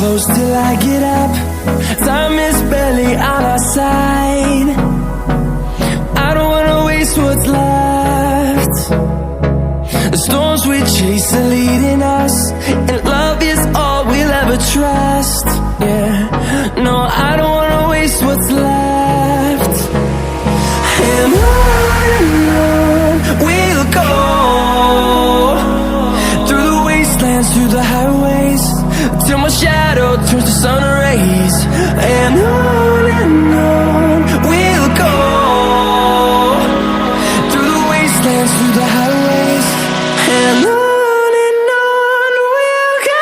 close till I get up. Time is barely on our side. I don't wanna waste what's left. The storms we chase are leading us, and love is all we'll ever trust. Yeah, no, I don't wanna waste what's left. And on we'll go, through the wastelands, through the highways, till my shadow turns to sun rays. And on we'll go, through the wastelands, through the highways, and on we'll go.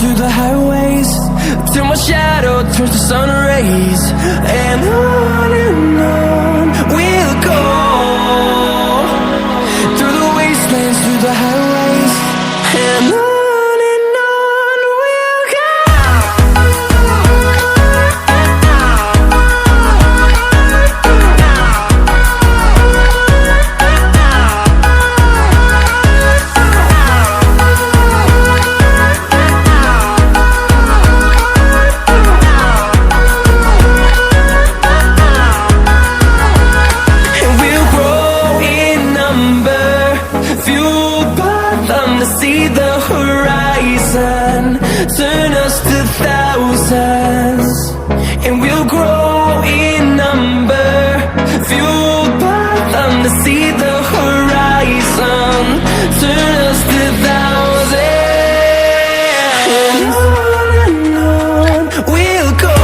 Through the highways, till my shadow turns to sun rays. And on we'll go, through the wastelands, through the highways, and on we'll go. See the horizon, turn us to thousands, and we'll grow in number, fueled by them. To see the horizon, turn us to thousands, and on we'll go,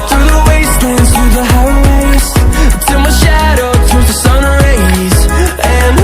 through the wastelands, through the highways, till my shadow turns to sun rays. And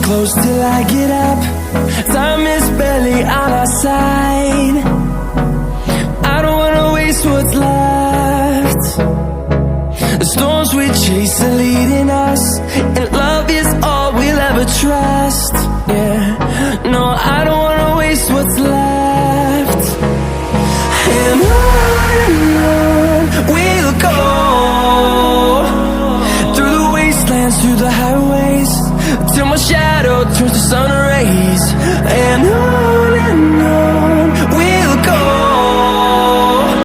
close till I get up. Time is barely on our side. I don't wanna waste what's left. The storms we chase are leading us, and love is all we'll ever trust. Yeah, no, I don't wanna waste what's left. And on we'll go, through the wastelands, through the highways, till my shadow turns to sun rays. And